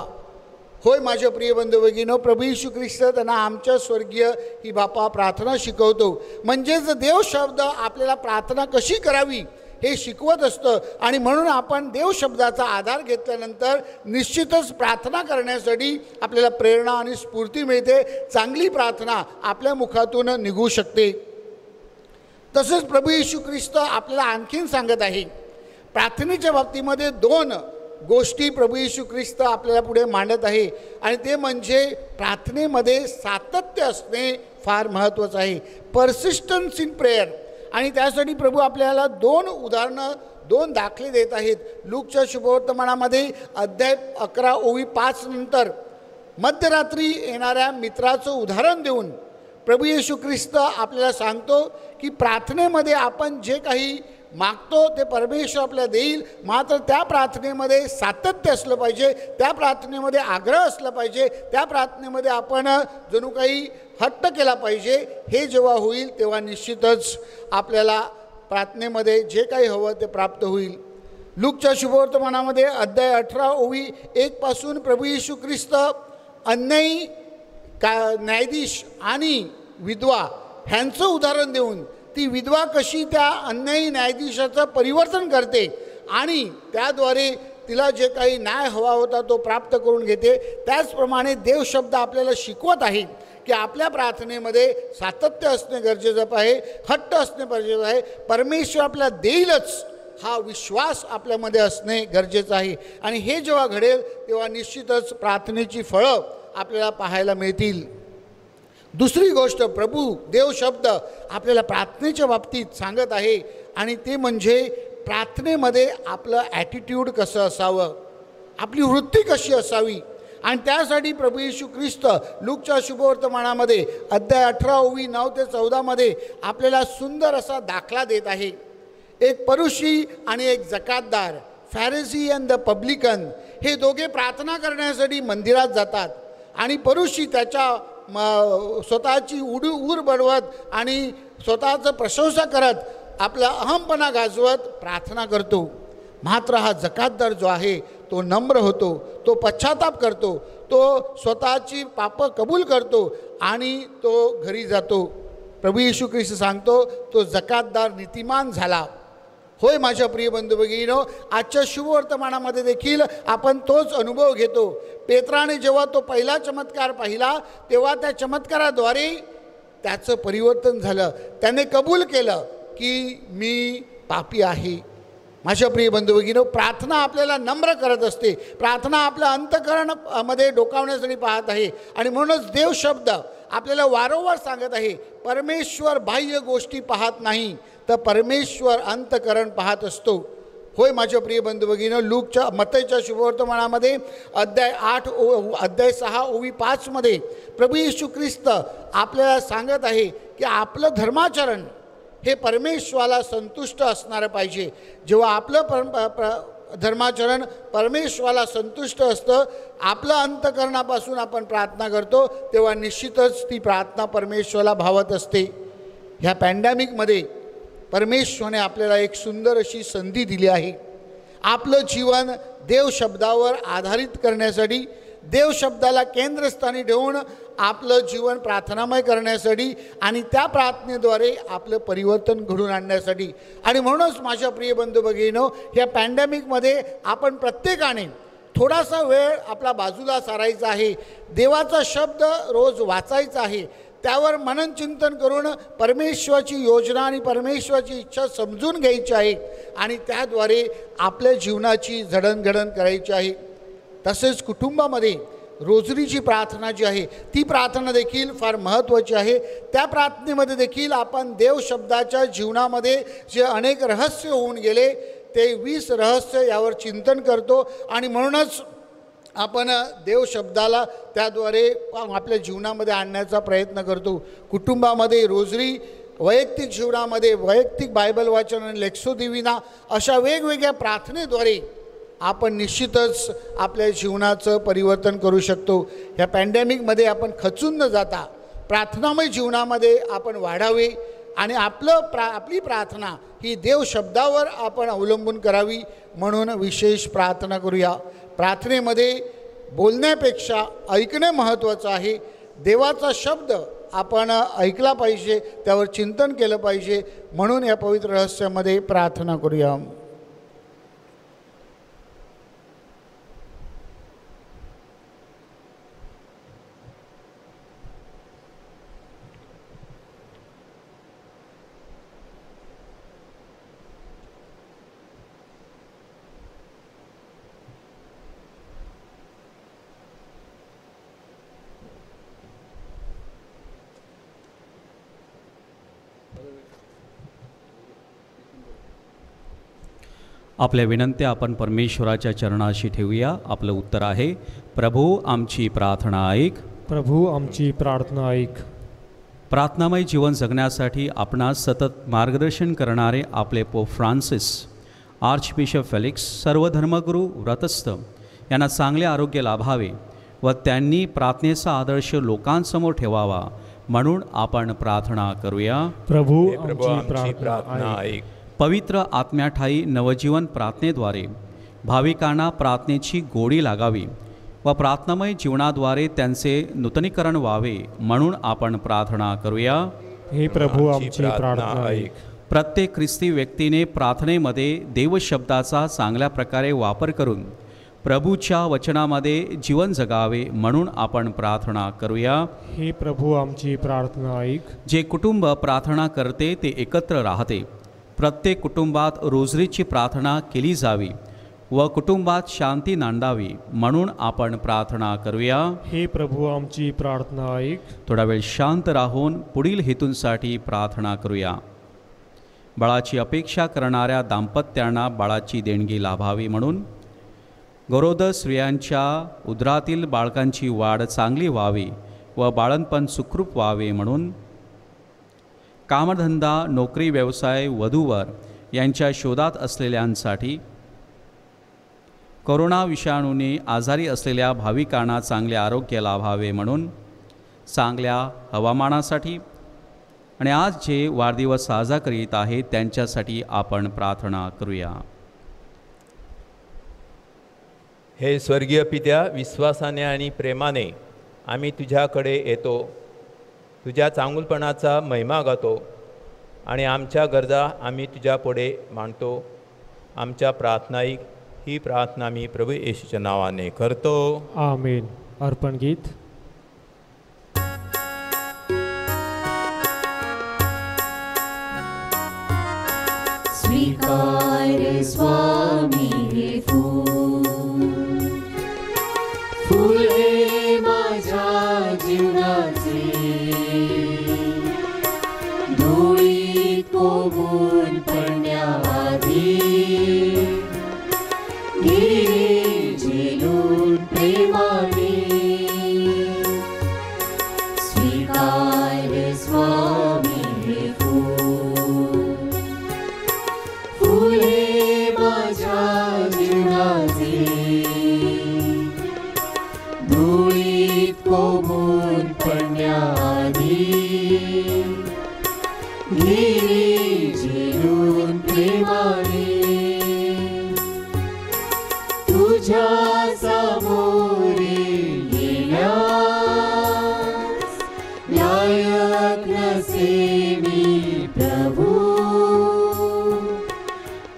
होय माझ्या प्रिय बंधू भगिनींनो, प्रभू येशू ख्रिस्त त्यांना आमच्या स्वर्गीय ही बापा प्रार्थना शिकवतो. म्हणजेच देव शब्द आपल्याला प्रार्थना कशी करावी हे शिकवत असतं. आणि म्हणून आपण देव शब्दाचा आधार घेतल्यानंतर निश्चितच प्रार्थना करण्यासाठी आपल्याला प्रेरणा आणि स्फूर्ती मिळते. चांगली प्रार्थना आपल्या मुखातून निघू शकते. तसेच प्रभू येशू ख्रिस्त आपल्याला आणखीन सांगत आहे. प्रार्थनेच्या बाबतीमध्ये 2 गोष्टी प्रभू येशू ख्रिस्त आपल्याला पुढे मांडत आहे आणि ते म्हणजे प्रार्थनेमध्ये सातत्य असणे फार महत्त्वाचं आहे. Persistence in prayer. आणि त्यासाठी प्रभू आपल्याला 2 उदाहरणं 2 दाखले देत आहेत. लूकच्या शुभवर्तमानामध्ये अध्याय 11 ओवी 5 नंतर मध्यरात्री येणाऱ्या मित्राचं उदाहरण देऊन प्रभू येशू ख्रिस्त आपल्याला सांगतो की प्रार्थनेमध्ये आपण जे काही मागतो ते परमेश्वर आपल्याला देईल. मात्र त्या प्रार्थनेमध्ये सातत्य असलं पाहिजे, त्या प्रार्थनेमध्ये आग्रह असला पाहिजे, त्या प्रार्थनेमध्ये आपण जणू काही हट्ट केला पाहिजे. हे जेव्हा होईल तेव्हा निश्चितच आपल्याला प्रार्थनेमध्ये जे काही हवं ते प्राप्त होईल. लूकच्या शुभवर्तमानामध्ये अध्याय 18 ओवी 1 प्रभू येशू ख्रिस्त अन्यायी न्यायाधीश आणि विधवा ह्यांचं उदाहरण देऊन ती विधवा कशी त्या अन्यायी न्यायाधीशाचं परिवर्तन करते आणि त्याद्वारे तिला जे काही न्याय हवा होता तो प्राप्त करून घेते. त्याचप्रमाणे देवशब्द आपल्याला शिकवत आहे की आपल्या प्रार्थनेमध्ये सातत्य असणे गरजेचं आहे, हट्ट असणे गरजेचं आहे. परमेश्वर आपल्याला देईलच हा विश्वास आपल्यामध्ये असणे गरजेचं आहे. आणि हे जेव्हा घडेल तेव्हा निश्चितच प्रार्थनेची फळं आपल्याला पाहायला मिळतील. दुसरी गोष्ट प्रभू देव शब्द आपल्याला प्रार्थनेच्या बाबतीत सांगत आहे आणि ते म्हणजे प्रार्थनेमध्ये आपलं ॲटिट्यूड कसं असावं, आपली वृत्ती कशी असावी. आणि त्यासाठी प्रभू येशू ख्रिस्त लूकच्या शुभवर्तमानामध्ये अध्याय 18 ओवी 9-14 आपल्याला सुंदर असा दाखला देत आहे. एक परुषी आणि एक जकातदार, फॅरिसी अँड द पब्लिकन, हे दोघे प्रार्थना करण्यासाठी मंदिरात जातात. आणि परुषी त्याच्या स्वतःची उर बडवत आणि स्वतःचं प्रशंसा करत आपला अहमपणा गाजवत प्रार्थना करतो. मात्र हा जकातदार जो आहे तो नम्र होतो, तो पश्चाताप करतो, तो स्वतःची पापं कबूल करतो आणि तो घरी जातो. प्रभू येशू ख्रिस्त सांगतो तो जकातदार नीतिमान झाला. होय माझ्या प्रिय बंधू भगिनीनो, आजच्या शुभवर्तमानामध्ये देखील आपण तोच अनुभव घेतो. पेत्राने जेव्हा तो पहिला चमत्कार पाहिला तेव्हा त्या चमत्काराद्वारे त्याचं परिवर्तन झालं. त्याने कबूल केलं की मी पापी आहे. माझ्या प्रिय बंधू भगिनीनो, प्रार्थना आपल्याला नम्र करत असते. प्रार्थना आपल्या अंतःकरण मध्ये डोकावण्यासाठी पाहत आहे आणि म्हणूनच देव शब्द आपल्याला वारंवार सांगत आहे, परमेश्वर बाह्य गोष्टी पाहत नाही तर परमेश्वर अंतःकरण पाहत असतो. होय माझ्या प्रिय बंधू भगिनीनो, लूकच्या मत्तईच्या शुभवर्तमानामध्ये अध्याय 6 ओवी 5 मध्ये प्रभू येशू ख्रिस्त आपल्याला सांगत आहे की आपलं धर्माचरण हे परमेश्वराला संतुष्ट असणारं पाहिजे. जेव्हा आपलं धर्माचरण परमेश्वराला संतुष्ट असतं, आपलं अंतःकरणापासून आपण प्रार्थना करतो, तेव्हा निश्चितच ती प्रार्थना परमेश्वराला भावत असते. ह्या पॅन्डेमिकमध्ये परमेश्वराने आपल्याला एक सुंदर अशी संधी दिली आहे. आपलं जीवन देव शब्दावर आधारित करण्यासाठी, देव शब्दाला केंद्रस्थानी ठेवून आपलं जीवन प्रार्थनामय करण्यासाठी आणि त्या प्रार्थनेद्वारे आपलं परिवर्तन घडून आणण्यासाठी. आणि म्हणूनच माझ्या प्रिय बंधू भगिनीनो, ह्या पॅन्डेमिकमध्ये आपण प्रत्येकाने थोडासा वेळ आपला बाजूला सारायचा आहे. देवाचा शब्द रोज वाचायचा आहे. त्यावर मननचिंतन करून परमेश्वराची योजना आणि परमेश्वराची इच्छा समजून घ्यायची आहे आणि त्याद्वारे आपल्या जीवनाची जडणघडण करायची आहे. तसेच कुटुंबामध्ये रोजरीची प्रार्थना जी आहे ती प्रार्थना देखील फार महत्त्वाची आहे. त्या प्रार्थनेमध्ये देखील आपण देव शब्दाच्या जीवनामध्ये जे अनेक रहस्य होऊन गेले ते 20 रहस्य यावर चिंतन करतो आणि म्हणूनच आपण देव शब्दाला त्याद्वारे आपल्या जीवनामध्ये आणण्याचा प्रयत्न करतो. कुटुंबामध्ये रोजरी, वैयक्तिक जीवनामध्ये वैयक्तिक बायबल वाचन आणि लेक्सो दिविना अशा वेगवेगळ्या प्रार्थनेद्वारे आपण निश्चितच आपल्या जीवनाचं परिवर्तन करू शकतो. ह्या पॅन्डेमिकमध्ये आपण खचून न जाता प्रार्थनामय जीवनामध्ये आपण वाढावे आणि आपली प्रार्थना ही देव शब्दावर आपण अवलंबून करावी. म्हणून विशेष प्रार्थना करूया. प्रार्थनेमध्ये बोलण्यापेक्षा ऐकणे महत्त्वाचं आहे. देवाचा शब्द आपण ऐकला पाहिजे, त्यावर चिंतन केलं पाहिजे. म्हणून या पवित्र रहस्यामध्ये प्रार्थना करूया. आपल्या विनंत्या आपण परमेश्वराच्या चरणाशी ठेवूया. आपलं उत्तर आहे, प्रभू आमची प्रार्थना ऐक. प्रभू आमची प्रार्थना ऐक. प्रार्थनामय जीवन जगण्यासाठी आपणास सतत मार्गदर्शन करणारे आपले पोप फ्रान्सिस, आर्चबिशप फेलिक्स, सर्व धर्मगुरू, व्रतस्थ यांना चांगले आरोग्य लाभावे व त्यांनी प्रार्थनेचा आदर्श लोकांसमोर ठेवावा म्हणून आपण प्रार्थना करूया. प्रभू आमची आमची प्रार्थना ऐक. पवित्र आत्म्याठायी नवजीवन प्रार्थनेद्वारे भाविकांना प्रार्थनेची गोडी लागावी व प्रार्थनामय जीवनाद्वारे त्यांचे नूतनीकरण व्हावे म्हणून आपण प्रार्थना करूया. हे प्रभू आमची प्रार्थना ऐक. प्रत्येक ख्रिस्ती व्यक्तीने प्रार्थनेमध्ये देवशब्दाचा चांगल्या प्रकारे वापर करून प्रभूच्या वचनामध्ये जीवन जगावे म्हणून आपण प्रार्थना करूया. हे प्रभू आमची प्रार्थना ऐक. जे कुटुंब प्रार्थना करते ते एकत्र राहते. प्रत्येक कुटुंबात रोजरीची प्रार्थना केली जावी व कुटुंबात शांती नांदावी म्हणून आपण प्रार्थना करूया. हे प्रभू आमची प्रार्थना ऐक. थोडा वेळ शांत राहून पुढील हेतूंसाठी प्रार्थना करूया. बाळाची अपेक्षा करणाऱ्या दाम्पत्यांना बाळाची देणगी लाभावी म्हणून, गरोदर स्त्रियांच्या उदरातील बाळकांची वाढ चांगली व्हावी व बाळंतपण सुखरूप व्हावे म्हणून, कामधंदा, नोकरी, व्यवसाय, वधूवर यांच्या शोधात असलेल्यांसाठी, कोरोना विषाणूने आजारी असलेल्या भाविकांना चांगले आरोग्य लाभावे म्हणून, चांगल्या हवामानासाठी आणि आज जे वाढदिवस साजरा करीत आहेत त्यांच्यासाठी आपण प्रार्थना करूया. हे स्वर्गीय पित्या, विश्वासाने आणि प्रेमाने आम्ही तुझ्याकडे येतो, तुझ्या चांगुलपणाचा महिमा गातो आणि आमच्या गरजा आम्ही तुझ्या पुढे मांडतो. आमच्या प्रार्थना ही प्रार्थना मी प्रभू येशूच्या नावाने करतो. आमेन. अर्पण गीत. स्वीकार स्वामी हे फूल हे माझ्या जीवनाचे, धुळीत कोबून पडण्याआधी घे झेलून प्रेमाने. स्वीकार स्वामी हे फूल हे माझ्या जीवनाचे, धुळीत कोबून पडण्याआधी घे झेलून प्रेमाने. तुझ्या सामोरे येण्यास लायक नसे मी प्रभू,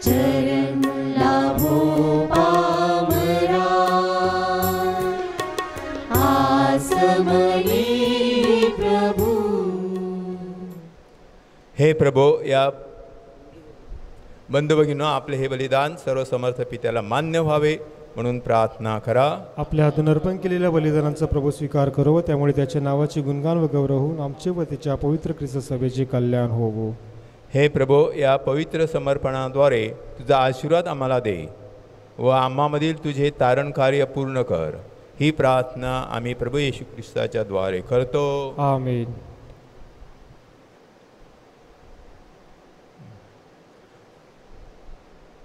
चरण लाभो पामरा आसमनी प्रभू. हे प्रभो, या बंधू भगिनींनो, आपले हे बलिदान सर्व समर्थ पित्याला मान्य व्हावे म्हणून प्रार्थना करा. आपल्या हातून अर्पण केलेल्या बलिदानाचा प्रभू स्वीकार करो व त्यामुळे त्याच्या नावाचे गुणगान व गौरव होऊन आमचे व त्याच्या पवित्र ख्रिस्त सभेचे कल्याण होवो. हे प्रभो, या पवित्र समर्पणाद्वारे तुझा आशीर्वाद आम्हाला दे व आम्हामधील तुझे तारण कार्य पूर्ण कर. ही प्रार्थना आम्ही प्रभू येशू ख्रिस्ताच्या द्वारे करतो. आमेन.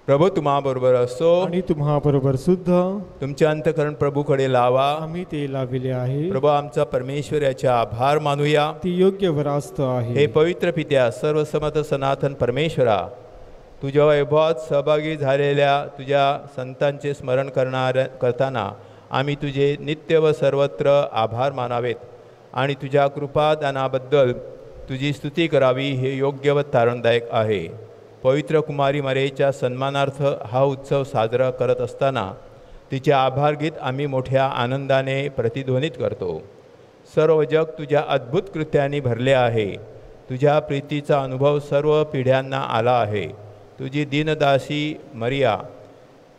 प्रभू तुम्हा बरोबर असो आणि तुम्हा बरोबर सुद्धा. तुमचे अंतकरण प्रभूकडे लावा. आम्ही ते लाविले आहे. प्रभू, आमचा परमेश्वर याचे आभार मानूया. ती योग्य व रास्त आहे. हे पवित्र पित्या, सर्वसमर्थ सनातन परमेश्वरा, तुझ्या वैभवात सहभागी झालेल्या तुझ्या संतांचे स्मरण करताना आम्ही तुझे नित्य व सर्वत्र आभार मानावेत आणि तुझ्या कृपादानाबद्दल तुझी स्तुती करावी. हे योग्य व तारणदायक आहे. पवित्र कुमारी मरेच्या सन्मानार्थ हा उत्सव साजरा करत असताना तिचे आभार गीत आम्ही मोठ्या आनंदाने प्रतिध्वनित करतो. सर्व जग तुझ्या अद्भुत कृत्यांनी भरले आहे. तुझ्या प्रीतीचा अनुभव सर्व पिढ्यांना आला आहे. तुझी दीनदासी मरिया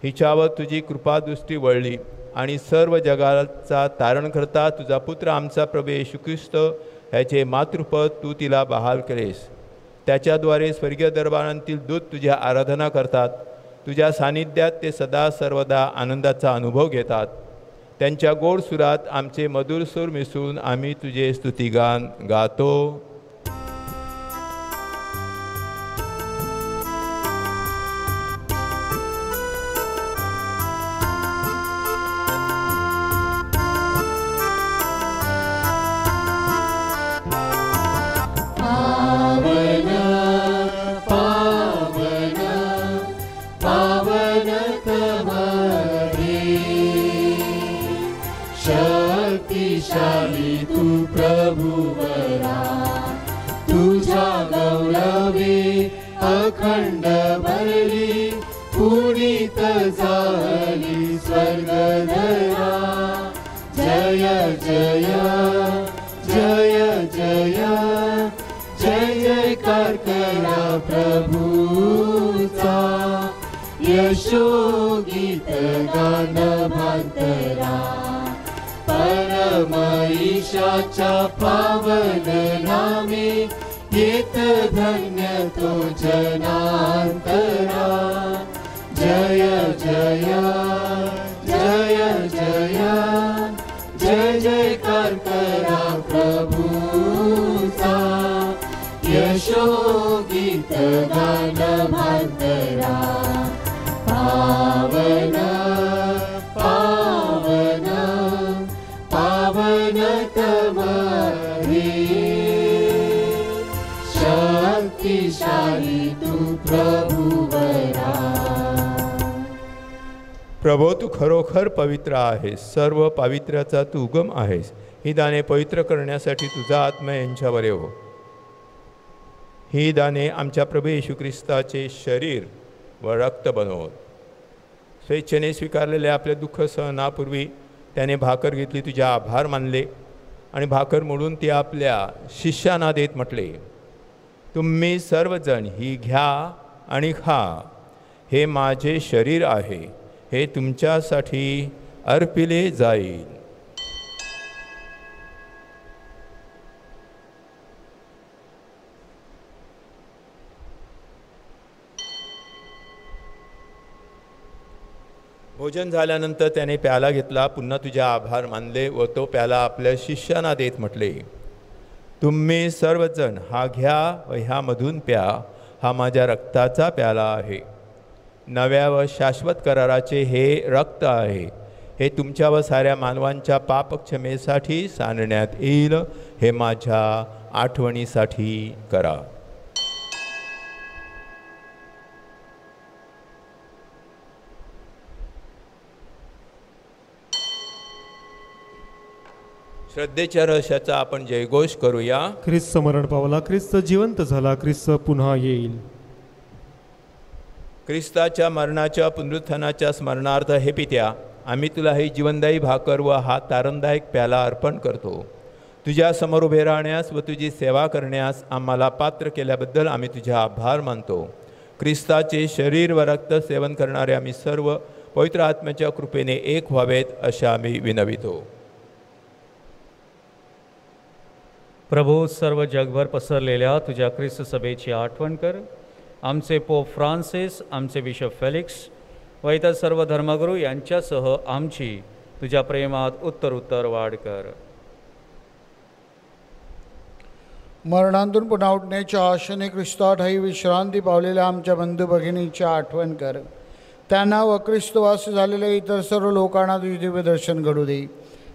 हिच्यावर तुझी कृपादृष्टी वळली आणि सर्व जगाचा तारण करता तुझा पुत्र आमचा प्रभू येशू ख्रिस्त ह्याचे मातृपद तू तिला बहाल केलेस. त्याच्याद्वारे स्वर्गीय दरबारांतील दूत तुझ्या आराधना करतात. तुझ्या सानिध्यात ते सदा सर्वदा आनंदाचा अनुभव घेतात. त्यांच्या गोड सुरात आमचे मधुर सूर मिसळून आम्ही तुझे स्तुतिगान गातो. शक्तिशाली तू प्रभुवरा, तुझ्या गौरवे अखंड भरली, पुनीत झाली स्वर्गधरा. जय जय जय जय जय जयकार करा प्रभूचा, यशोगीत गान भांतरा. परम ईशाच्या पावन नामे येत धन्य तो जनांतरा. जय जय जय जय जय जयकार करा प्रभूचा, यशोगीत गान भांतरा. पावन पावन पावन तमरे, शक्तिशाली तू प्रभुवरा. प्रभो तू खरोखर पवित्र आहेस, सर्व पावित्र्याचा तू उगम आहेस. ही दाने पवित्र करण्यासाठी तुझा आत्मा यांच्यावर येवो. ही दाने आमच्या प्रभू येशू ख्रिस्ताचे शरीर व रक्त बनवत. स्वेच्छेने स्वीकारलेल्या आपल्या दुःख सहनापूर्वी त्याने भाकर घेतली, तुझे आभार मानले आणि भाकर मोडून ती आपल्या शिष्यांना देत म्हटले, तुम्ही सर्वजण ही घ्या आणि खा. हे माझे शरीर आहे, हे तुमच्यासाठी अर्पिले जाईल. भोजन झाल्यानंतर त्याने प्याला घेतला, पुन्हा तुझे आभार मानले व तो प्याला आपल्या शिष्यांना देत म्हटले, तुम्ही सर्वजण हा घ्या व ह्यामधून प्या. हा माझ्या रक्ताचा प्याला आहे, नव्या व शाश्वत कराराचे हे रक्त आहे. हे तुमच्या व साऱ्या मानवांच्या पापक्षमेसाठी सांडण्यात येईल. हे माझ्या आठवणीसाठी करा. श्रद्धेच्या रहस्याचा आपण जयघोष करूया. ख्रिस्त मरण पावला, ख्रिस्त जिवंत झाला, ख्रिस्त पुन्हा येईल. ख्रिस्ताच्या मरणाच्या पुनरुत्थानाच्या स्मरणार्थ हे पित्या, आम्ही तुला ही जीवनदायी भाकर व हा तारणदायक प्याला अर्पण करतो. तुझ्या समोर उभे राहण्यास व तुझी सेवा करण्यास आम्हाला पात्र केल्याबद्दल आम्ही तुझे आभार मानतो. ख्रिस्ताचे शरीर व रक्त सेवन करणारे आम्ही सर्व पवित्र आत्म्याच्या कृपेने एक व्हावेत अशा आम्ही विनवितो. प्रभू, सर्व जगभर पसरलेल्या तुझ्या ख्रिस्त सभेची आठवण कर. आमचे पोप फ्रान्सिस, आमचे बिशप फेलिक्स व इतर सर्व धर्मगुरू यांच्यासह आमची तुझ्या प्रेमात उत्तरोत्तर वाढ कर. मरणांतून पुन्हा उठण्याच्या आशेने ख्रिस्ताठाई विश्रांती पावलेल्या आमच्या बंधू भगिनीची आठवण कर. त्यांना व ख्रिस्तवासी झालेल्या इतर सर्व लोकांना तुझे दिव्य दर्शन घडू दे.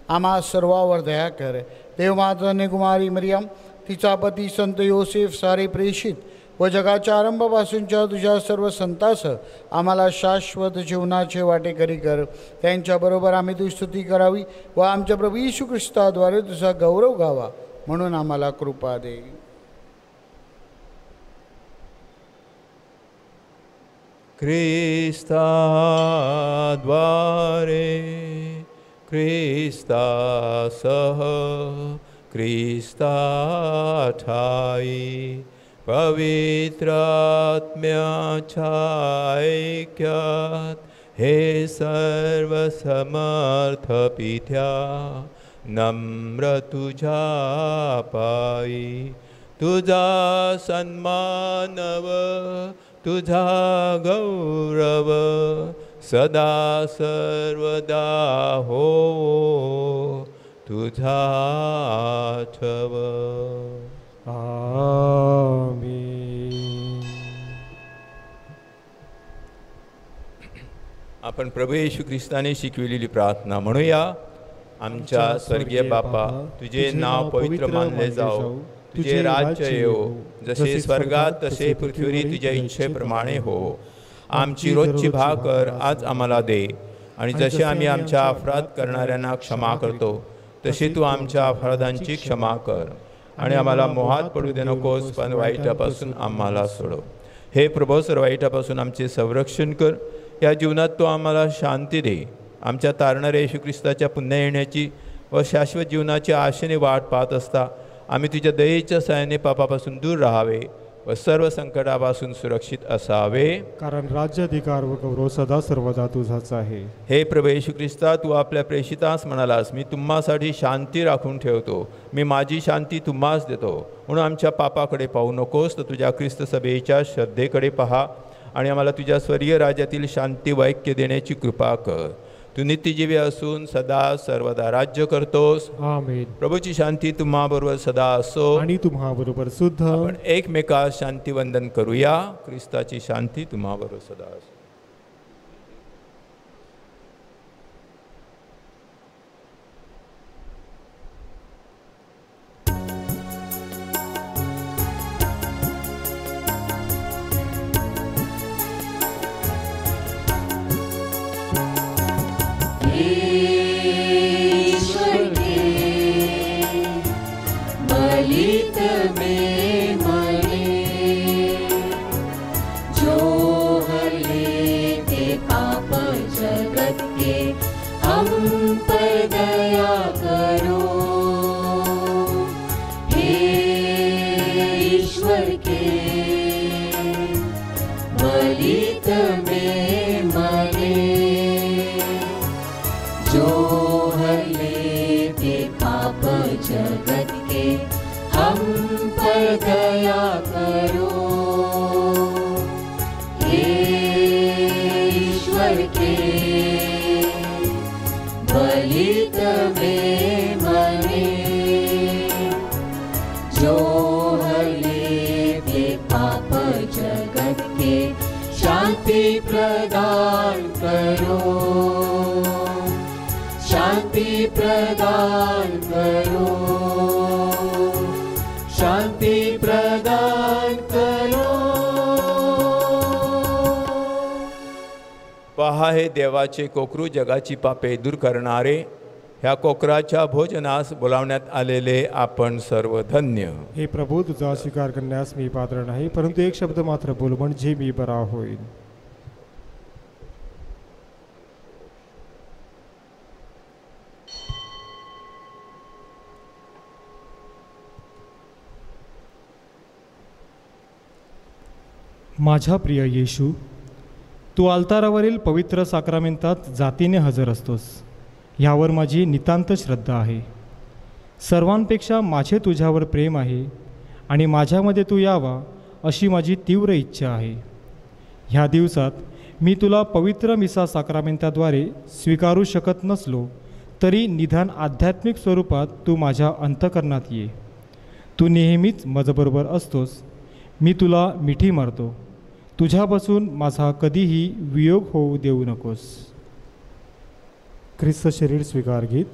आम्हा सर्वावर दया कर. देवमाताने कुमारी मरियम, तिचा पती संत योसेफ, सारे प्रेषित व जगाच्या आरंभापासूनच्या तुझ्या सर्व संतासह आम्हाला शाश्वत जीवनाचे वाटेकरी कर. त्यांच्याबरोबर आम्ही तुझी स्तुती करावी व आमच्या प्रभू येशू ख्रिस्ताद्वारे तुझा गौरव गावा, म्हणून आम्हाला कृपा दे. ख्रिस्ताद्वारे, ख्रिस्तासह, ख्रिस्ताठाई पवित्र आत्म्याच्या ऐक्यात हे सर्व समर्थ पित्या, नम्र तुझ्या पायी तुझा सन्मानव, तुझा गौरव सदा सर्वदा हो, तुझा आठव. आमीन. आपण प्रभू येशू ख्रिस्ताने शिकविलेली प्रार्थना म्हणूया. आमच्या स्वर्गीय बापा, तुझे नाव पवित्र मानले जाओ, तुझे राज्य येवो, जसे स्वर्गात तसे पृथ्वीवर तुझ्या इच्छेप्रमाणे हो. आमची रोजची भाकर आज आम्हाला दे, आणि जसे आम्ही आमच्या अपराध करणाऱ्यांना क्षमा करतो तसे तू आमच्या अपराधांची क्षमा कर, आणि आम्हाला मोहात पडू दे नकोस, पण वाईटापासून आम्हाला सोडव. हे प्रभो, सर्व वाईटापासून आमचे संरक्षण कर. या जीवनात तो आम्हाला शांती दे. आमच्या तारणाऱ्या येशू ख्रिस्ताच्या पुन्हा येण्याची व शाश्वत जीवनाची आशेने वाट पाहत असता आम्ही तुझ्या दयेच्या सहाय्याने पापापासून दूर राहावे व सर्व संकटापासून सुरक्षित असावे, कारण राज्याधिकार व गौरव सदा सर्वदा तुझाच आहे. हे प्रभू येशू ख्रिस्ता, तू आपल्या प्रेषितास म्हणालास, मी तुम्हासाठी शांती राखून ठेवतो, मी माझी शांती तुम्हास देतो. म्हणून आमच्या पापाकडे पाहू नकोस, तर तुझ्या ख्रिस्त सभेच्या श्रद्धेकडे पहा आणि आम्हाला तुझ्या स्वर्गीय राज्यातील शांती व ऐक्य देण्याची कृपा कर. तू नित्यजीवी असून सदा सर्वदा राज्य करतोस. आमेन. प्रभूची शांती तुम्हाबरोबर सदा असो, आणि तुम्हाबरोबर सुद्धा. आपण एकमेकास शांती वंदन करूया. ख्रिस्ताची शांती तुम्हाबरोबर सदा असो. हम पर दया करो। हे ईश्वर के बलित में मरे, जो हर लेते पाप जगत के, हम पर दया करो। हे ईश्वर के बलित में मरे, जो हर लेते पाप जगत के, शांति प्रदान करो। शांति प्रदान करो। शांति प्रदान करो। पहा हे देवाचे कोकरू, जगाची पापे दूर करणारे, ह्या कोकराच्या भोजनास बोलावण्यात आलेले आपण सर्व धन्य। हे प्रभू, तुझा स्वीकार करण्यास मी पात्र नाही, परंतु एक शब्द मात्र बोल, म्हणजे मी बरा होईल। माझा प्रिय येशू, तू अल्तारावरील पवित्र साक्रामेंतात जातीने हजर असतोस, ह्यावर माझी नितांत श्रद्धा आहे। सर्वांपेक्षा माझे तुझ्यावर प्रेम आहे आणि माझ्यामध्ये तू यावा अशी माझी तीव्र इच्छा आहे। ह्या दिवसात मी तुला पवित्र मिसा साक्रामेंताद्वारे स्वीकारू शकत नसलो तरी निदान आध्यात्मिक स्वरूपात तू माझ्या अंतःकरणात ये। तू नेहमीच माझ्याबरोबर असतोस, मी तुला मिठी मारतो। तुझ्यापासून माझा कधीही वियोग होऊ देऊ नकोस। ख्रिस्त शरीर स्वीकार गीत।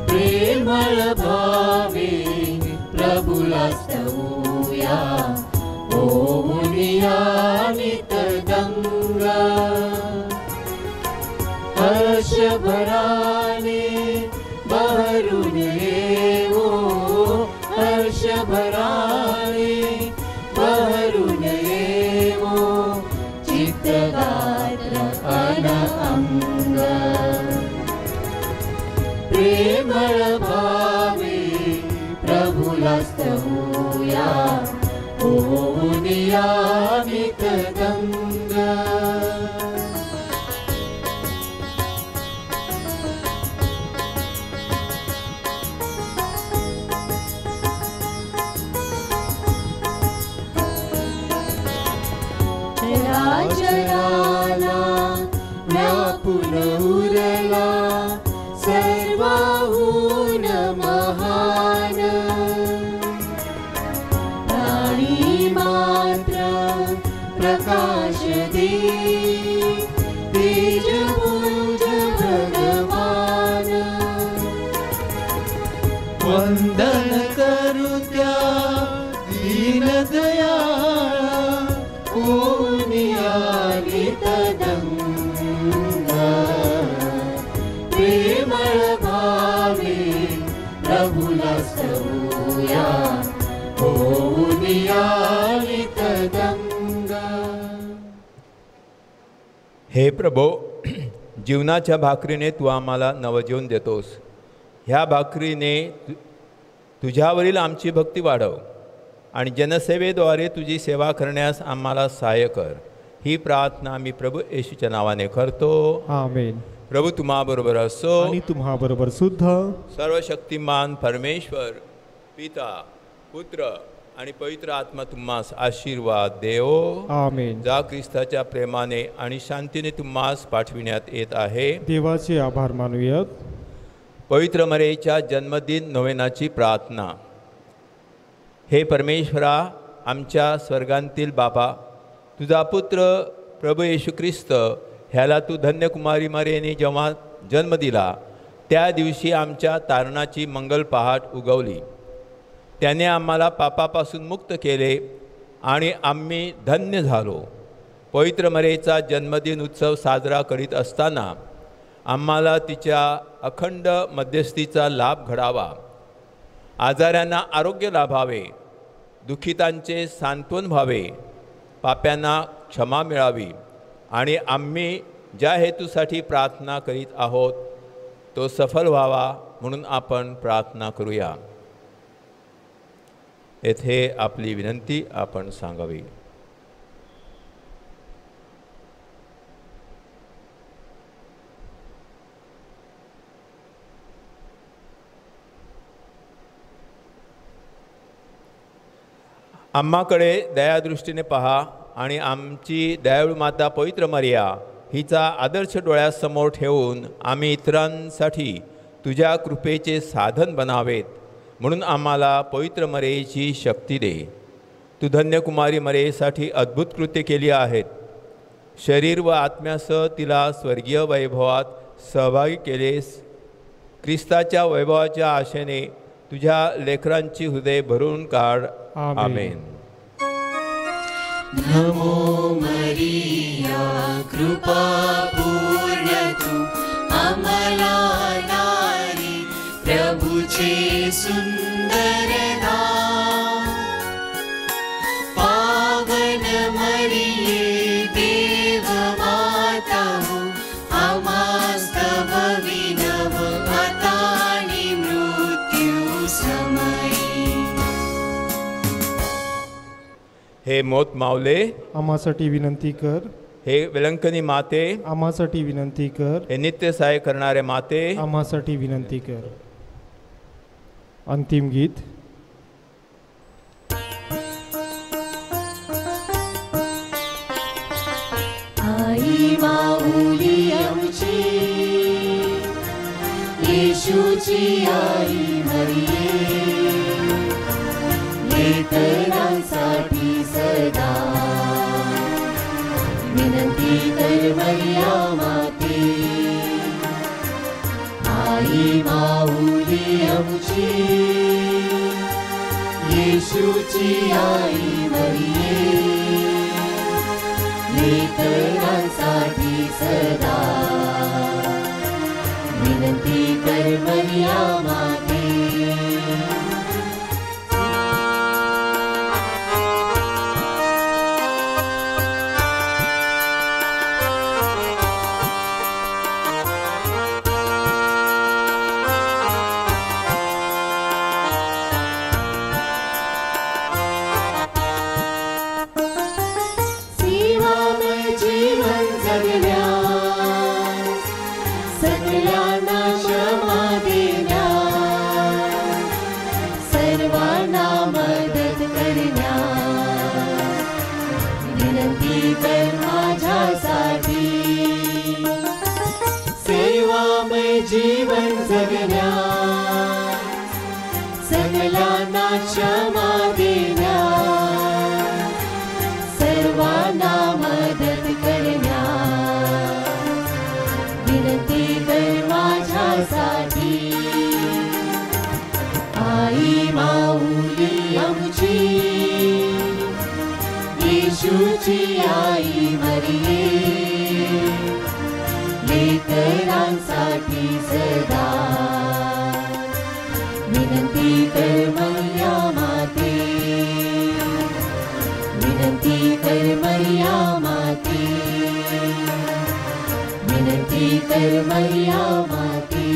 प्रेमळ भावे प्रभुला स्तवूया, ओमुनिया नितदंगा। हर्ष भराने बहरून येवो, हर्ष भराने बहरून येवो, चित्तगात्र अन अंग। प्रेमळ भावे प्रभुला स्तवूया, ओमुनिया नितदंगा। चराचराला व्यापून उरला, सर्वाहून महान। प्राणी मात्र प्रकाश दे, तेजपुंज भगवान। वंदन करू त्या दीनदयाळा, ओमुनिया नितदंगा। प्रेमळ भावे प्रभुला स्तवूया, ओमुनिया नितदंगा। हे प्रभो, जीवनाच्या भाकरीने तू आम्हाला नवजीवन देतोस। ह्या भाकरीने तुझ्यावरील आमची भक्ती वाढव आणि जनसेवेद्वारे तुझी सेवा करण्यास आम्हाला सहाय्य कर। ही प्रार्थना मी प्रभू येशूच्या नावाने करतो, आमेन। प्रभू तुम्हाबरोबर असो आणि तुम्हाबरोबर सुद्धा। सर्वशक्तिमान परमेश्वर पिता, पुत्र आणि पवित्र आत्मा तुम्हास आशीर्वाद देवो, आमेन। जा ख्रिस्ताच्या प्रेमाने आणि शांतीने तुम्हास पाठविण्यात येत आहे। देवाचे आभार मानूयात। पवित्र मरेच्या जन्मदिन नोवेनाची प्रार्थना। हे परमेश्वरा, आमच्या स्वर्गांतील बापा, तुझा पुत्र प्रभू येशू ख्रिस्त ह्याला तू धन्यकुमारी मरेने जेव्हा जन्म दिला त्या दिवशी आमच्या तारणाची मंगल पहाट उगवली। त्याने आम्हाला पापापासून मुक्त केले आणि आम्ही धन्य झालो। पवित्र मरेचा जन्मदिन उत्सव साजरा करीत असताना आम्हाला तिच्या अखंड मध्यस्थीचा लाभ घडावा, आजाऱ्यांना आरोग्य लाभावे, दुःखितांचे सांत्वन व्हावे, पाप्यांना क्षमा मिळावी आणि आम्ही ज्या हेतूसाठी प्रार्थना करीत आहोत तो सफल व्हावा म्हणून आपण प्रार्थना करूया. येथे आपली विनंती आपण सांगावी. आम्हाकडे दयादृष्टीने पहा आणि आमची दयाळू माता पवित्र मरिया हिचा आदर्श डोळ्यासमोर ठेवून आम्ही इतरांसाठी तुझ्या कृपेचे साधन बनावेत म्हणून आम्हाला पवित्र मरियेची शक्ती दे. तू धन्यकुमारी मरियेसाठी अद्भुत कृत्य केली आहेत. शरीर व आत्म्यासह तिला स्वर्गीय वैभवात सहभागी केलेस. ख्रिस्ताच्या वैभवाच्या आशेने तुझ्या लेकरांची हृदय भरून काढ. आमेन. नमो मरिया कृपा पूर्ण तू आम्हाला नारी प्रभूचे सुंदर नाम. पावन मरिये देव माता हो आमास्तव विनव आता आणि मृत्यू समयी. हे मोत मावले आम्हासाठी विनंती कर. हे विलंकनी माते आम्हासाठी विनंती कर. हे नित्य सहाय्य करणारे माते आम्हासाठी विनंती कर. अंतिम गीत. आई माऊली आमची येशूची आई मरिये लेकरांसाठी सदा विनंती कर मरिया माते. आई माऊली आमची येशूची आई मरिये लेकरांसाठी सदा विनंती कर मरिया माते. जीवन जगण्या सगळ्यांना क्षमा देण्या सर्वांना मदत करण्या विनंती कर माझ्यासाठी. आई माऊली आमची येशूची आई मरिये लेकरांसाठी सदा विनंती कर मरिया माते. विनंती कर मरिया माते. विनंती कर मरिया माते.